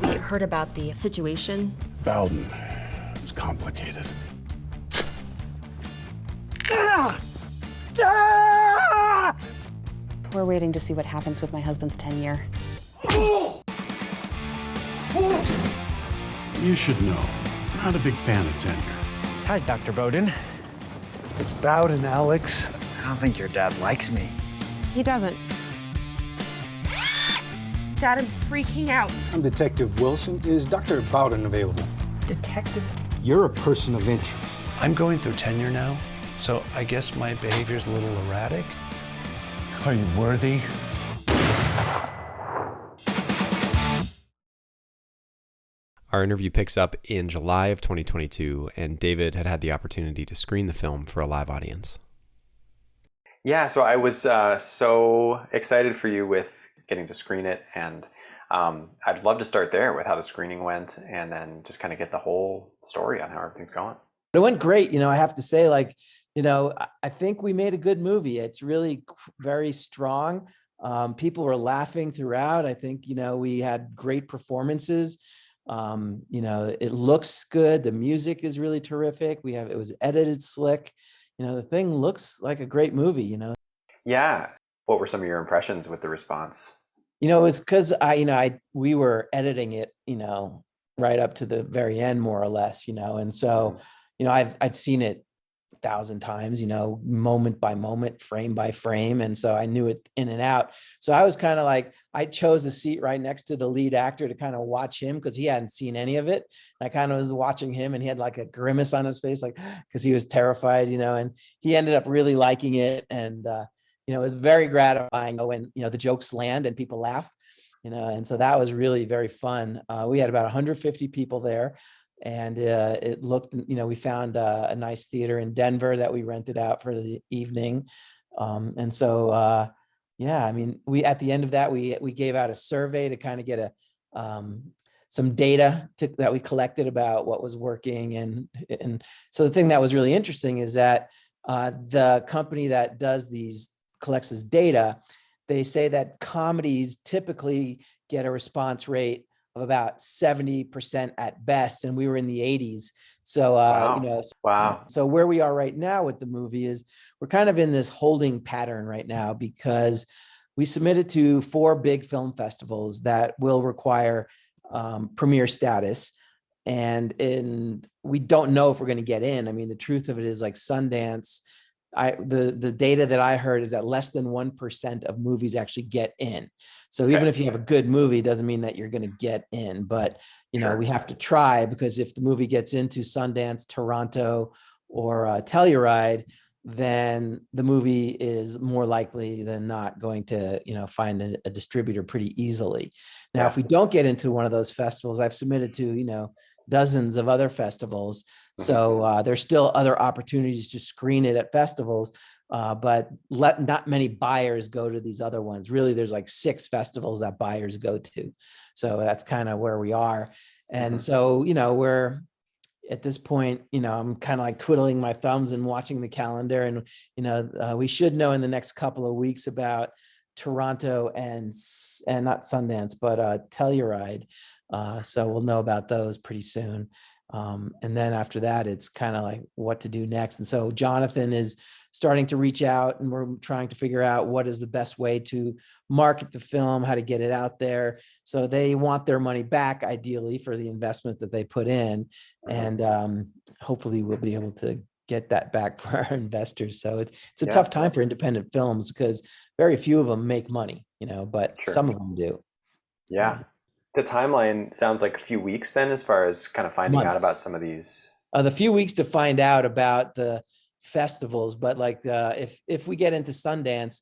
We heard about the situation. Bowden, it's complicated. We're waiting to see what happens with my husband's tenure. You should know, not a big fan of tenure. Hi, Dr. Bowden. It's Bowden, Alex. I don't think your dad likes me. He doesn't. Dad, I'm freaking out. I'm Detective Wilson. Is Dr. Bowden available? Detective? You're a person of interest. I'm going through tenure now, so I guess my behavior's a little erratic. Are you worthy? Our interview picks up in July of 2022, and David had the opportunity to screen the film for a live audience. Yeah, so I was so excited for you with getting to screen it, and I'd love to start there with how the screening went, and then just kind of get the whole story on how everything's going. It went great. I have to say, I think we made a good movie. It's really very strong. People were laughing throughout. I think, we had great performances. It looks good. The music is really terrific. It was edited slick. The thing looks like a great movie, Yeah. What were some of your impressions with the response? It was because we were editing it, right up to the very end, more or less, and so, I'd seen it 1,000 times, moment by moment, frame by frame. And so I knew it in and out. So I was kind of like, I chose a seat right next to the lead actor to kind of watch him because he hadn't seen any of it. And I kind of was watching him and he had like a grimace on his face, because he was terrified, and he ended up really liking it. And, it was very gratifying when, the jokes land and people laugh, and so that was really very fun. We had about 150 people there. And it looked, we found a nice theater in Denver that we rented out for the evening. And so, we, at the end of that, we gave out a survey to kind of get some data that we collected about what was working. And so the thing that was really interesting is that the company that collects this data, they say that comedies typically get a response rate of about 70% at best, and we were in the 80s. So, Wow. So where we are right now with the movie is we're kind of in this holding pattern right now because we submitted to 4 big film festivals that will require premiere status, and we don't know if we're going to get in. I mean, the truth of it is, like Sundance, the data that I heard is that less than 1% of movies actually get in. So even if you have a good movie, it doesn't mean that you're going to get in. But, we have to try, because if the movie gets into Sundance, Toronto, or Telluride, then the movie is more likely than not going to, find a distributor pretty easily. Now, if we don't get into one of those festivals, I've submitted to, dozens of other festivals. So there's still other opportunities to screen it at festivals, but not many buyers go to these other ones. Really, there's like 6 festivals that buyers go to. So that's kind of where we are. And so, we're at this point, I'm kind of like twiddling my thumbs and watching the calendar. And, we should know in the next couple of weeks about Toronto and not Sundance, but Telluride. So we'll know about those pretty soon. And then after that, it's kind of like what to do next. And so Jonathan is starting to reach out, and we're trying to figure out what is the best way to market the film, how to get it out there. So they want their money back, ideally, for the investment that they put in. And hopefully we'll be able to get that back for our investors. So it's a tough time for independent films because very few of them make money, but some of them do. Yeah. The timeline sounds like a few weeks then, as far as kind of finding out about some of these. The few weeks to find out about the festivals, but like if we get into Sundance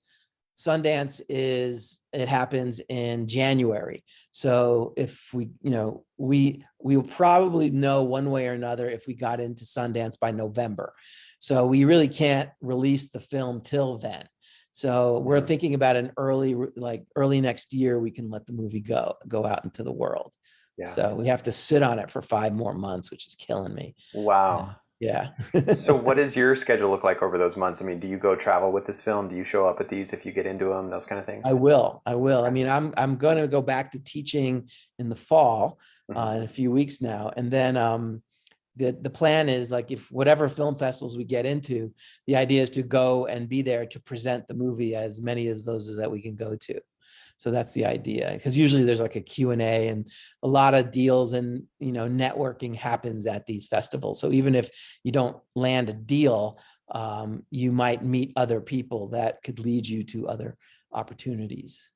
it happens in January. So if we will probably know one way or another if we got into Sundance by November. So we really can't release the film till then. So we're thinking about an early next year, we can let the movie go out into the world. Yeah. So we have to sit on it for 5 more months, which is killing me. Wow. Yeah. So what does your schedule look like over those months? I mean, do you go travel with this film? Do you show up at these if you get into them, those kind of things? I will. I mean, I'm going to go back to teaching in the fall in a few weeks now. And then the plan is, like, if whatever film festivals we get into, the idea is to go and be there to present the movie, as many of those as that we can go to. So that's the idea, because usually there's like a Q&A and a lot of deals and, networking happens at these festivals. So even if you don't land a deal, you might meet other people that could lead you to other opportunities.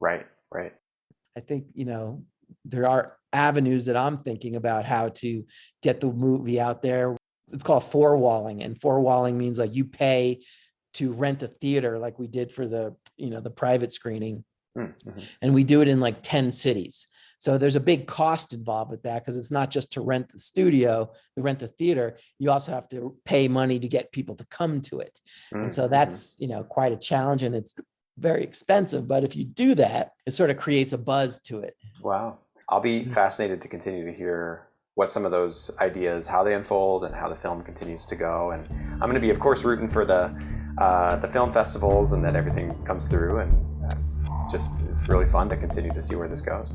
Right. I think, there are avenues that I'm thinking about how to get the movie out there. It's called four-walling, and four-walling means like you pay to rent a theater, like we did for the private screening. And we do it in like 10 cities. So there's a big cost involved with that, because it's not just to rent the studio, to rent the theater. You also have to pay money to get people to come to it. And so that's, quite a challenge, and it's very expensive. But if you do that, it sort of creates a buzz to it. Wow. I'll be fascinated to continue to hear what some of those ideas, how they unfold and how the film continues to go. And I'm going to be, of course, rooting for the film festivals and that everything comes through. And just it's really fun to continue to see where this goes.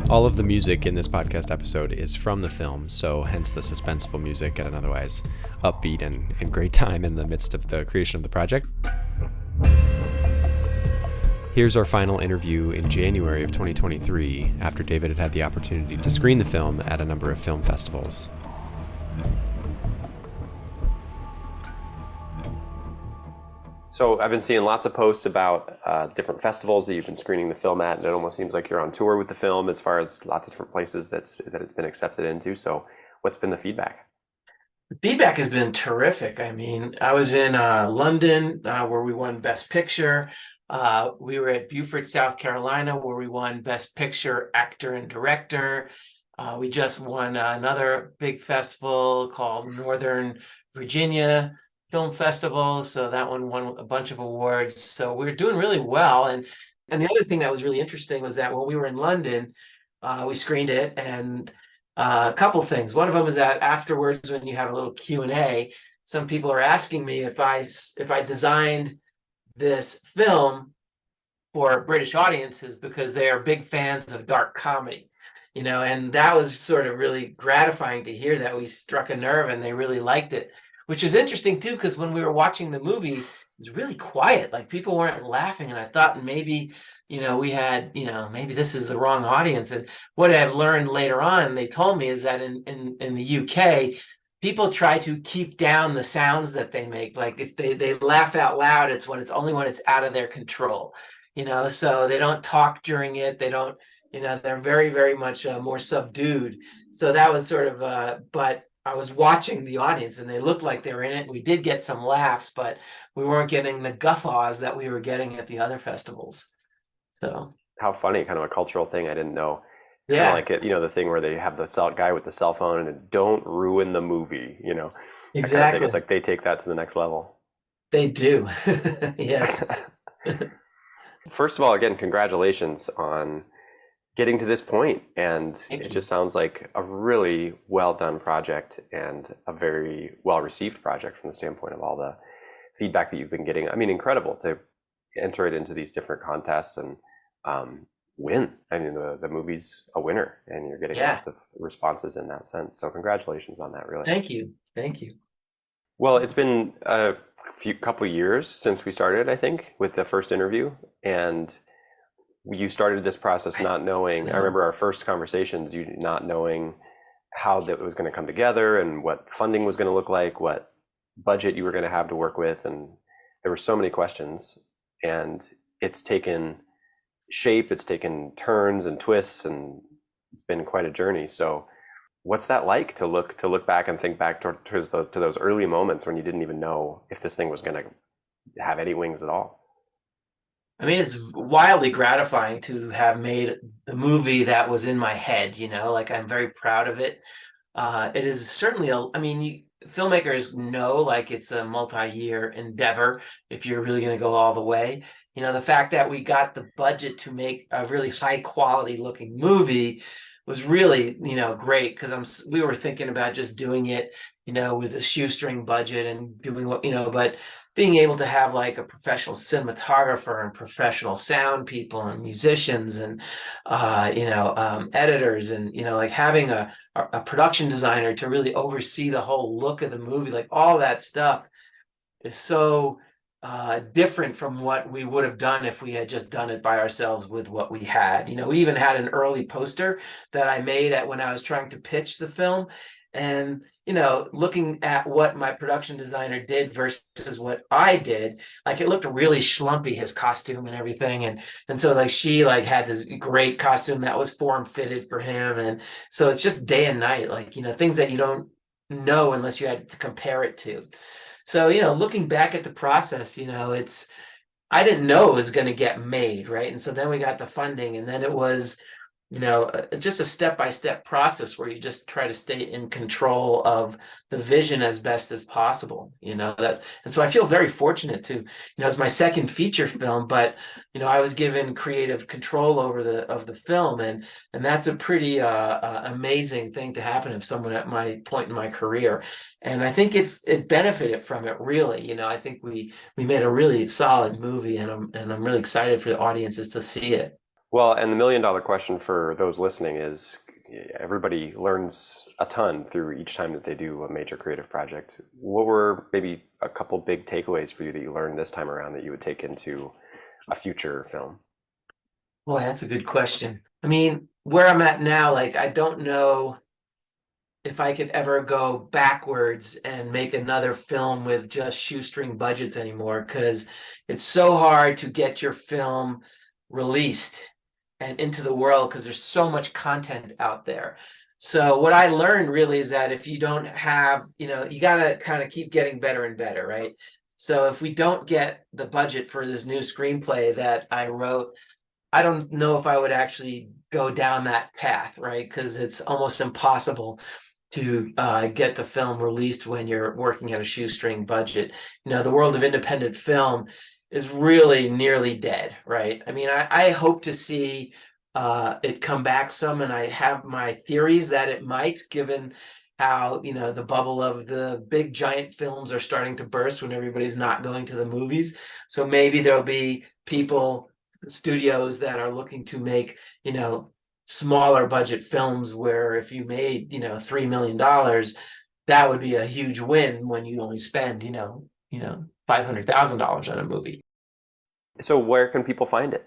All of the music in this podcast episode is from the film, so hence the suspenseful music at an otherwise upbeat and great time in the midst of the creation of the project. Here's our final interview in January of 2023, after David had the opportunity to screen the film at a number of film festivals. So I've been seeing lots of posts about different festivals that you've been screening the film at, and it almost seems like you're on tour with the film as far as lots of different places that it's been accepted into. So what's been the feedback? The feedback has been terrific. I mean, I was in London where we won Best Picture. We were at Beaufort, South Carolina, where we won Best Picture Actor and Director. We just won another big festival called Northern Virginia Film Festival, so that one won a bunch of awards. So we're doing really well. And the other thing that was really interesting was that when we were in London, we screened it, and a couple things. One of them is that afterwards, when you have a little Q&A, some people are asking me if I designed this film for British audiences because they are big fans of dark comedy, and that was sort of really gratifying to hear that we struck a nerve and they really liked it. Which is interesting too, because when we were watching the movie, it was really quiet. Like, people weren't laughing, and I thought maybe, we had, maybe this is the wrong audience. And what I've learned later on, they told me, is that in the UK, people try to keep down the sounds that they make. Like, if they laugh out loud, it's only when it's out of their control. So they don't talk during it. They don't, they're very, very much more subdued. So that was sort of, but I was watching the audience and they looked like they were in it. We did get some laughs, but we weren't getting the guffaws that we were getting at the other festivals. So how funny, kind of a cultural thing I didn't know. It's kind of like it, the thing where they have the guy with the cell phone and don't ruin the movie, That kind of Exactly. thing. It's like they take that to the next level. They do. Yes. First of all, again, congratulations on getting to this point. And it just sounds like a really well done project and a very well received project from the standpoint of all the feedback that you've been getting. I mean, incredible to enter it into these different contests and win. I mean, the movie's a winner and you're getting lots of responses in that sense. So congratulations on that, really. Thank you. Thank you. Well, it's been a couple years since we started, I think, with the first interview. And you started this process not knowing, I remember our first conversations, you not knowing how that was going to come together and what funding was going to look like, what budget you were going to have to work with. And there were so many questions, and it's taken shape, it's taken turns and twists, and it's been quite a journey. So what's that like to look back and think back to those early moments when you didn't even know if this thing was going to have any wings at all? I mean, it's wildly gratifying to have made the movie that was in my head, like I'm very proud of it. It is certainly filmmakers know like it's a multi-year endeavor if you're really going to go all the way. The fact that we got the budget to make a really high quality looking movie was really, great, because we were thinking about just doing it, with a shoestring budget and doing what, but being able to have like a professional cinematographer and professional sound people and musicians and, editors and, like having a production designer to really oversee the whole look of the movie, like all that stuff is so different from what we would have done if we had just done it by ourselves with what we had. We even had an early poster that I made when I was trying to pitch the film. And, looking at what my production designer did versus what I did, like it looked really schlumpy, his costume and everything. And so like she like had this great costume that was form fitted for him. And so it's just day and night, like, things that you don't know unless you had to compare it to. So, looking back at the process, I didn't know it was going to get made, right? And so then we got the funding, and then it was, just a step-by-step process where you just try to stay in control of the vision as best as possible, and so I feel very fortunate to, it's my second feature film, but, I was given creative control over the film, and that's a pretty amazing thing to happen if someone at my point in my career. And I think it benefited from it, really. I think we made a really solid movie, and I'm really excited for the audiences to see it. Well, and the $1 million question for those listening is, everybody learns a ton through each time that they do a major creative project. What were maybe a couple big takeaways for you that you learned this time around that you would take into a future film? Boy, that's a good question. I mean, where I'm at now, like, I don't know if I could ever go backwards and make another film with just shoestring budgets anymore, because it's so hard to get your film released and into the world because there's so much content out there. So what I learned really is that if you don't have, you got to kind of keep getting better and better, right? So if we don't get the budget for this new screenplay that I wrote, I don't know if I would actually go down that path, right? Because it's almost impossible to get the film released when you're working at a shoestring budget. The world of independent film is really nearly dead, right? I mean, I hope to see it come back some, and I have my theories that it might, given how, the bubble of the big giant films are starting to burst when everybody's not going to the movies. So maybe there'll be studios that are looking to make, smaller budget films where if you made, $3 million, that would be a huge win when you only spend, $500,000 on a movie. So where can people find it?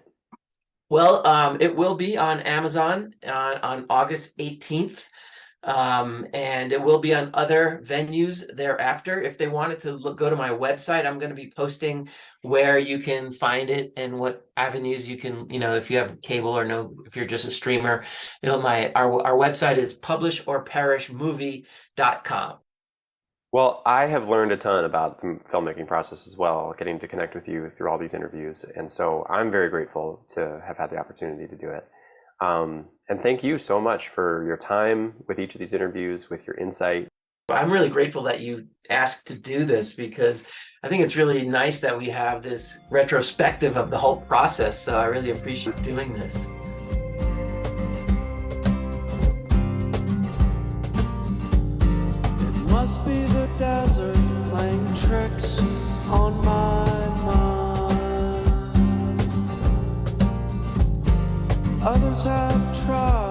Well, it will be on Amazon on August 18th. And it will be on other venues thereafter. If they wanted to go to my website, I'm going to be posting where you can find it and what avenues you can, if you have cable or no, if you're just a streamer, our website is publishorperishmovie.com. Well, I have learned a ton about the filmmaking process as well, getting to connect with you through all these interviews. And so I'm very grateful to have had the opportunity to do it. And thank you so much for your time with each of these interviews, with your insight. I'm really grateful that you asked to do this, because I think it's really nice that we have this retrospective of the whole process. So I really appreciate doing this. It must be the desert playing tricks on my mind. Others have tried.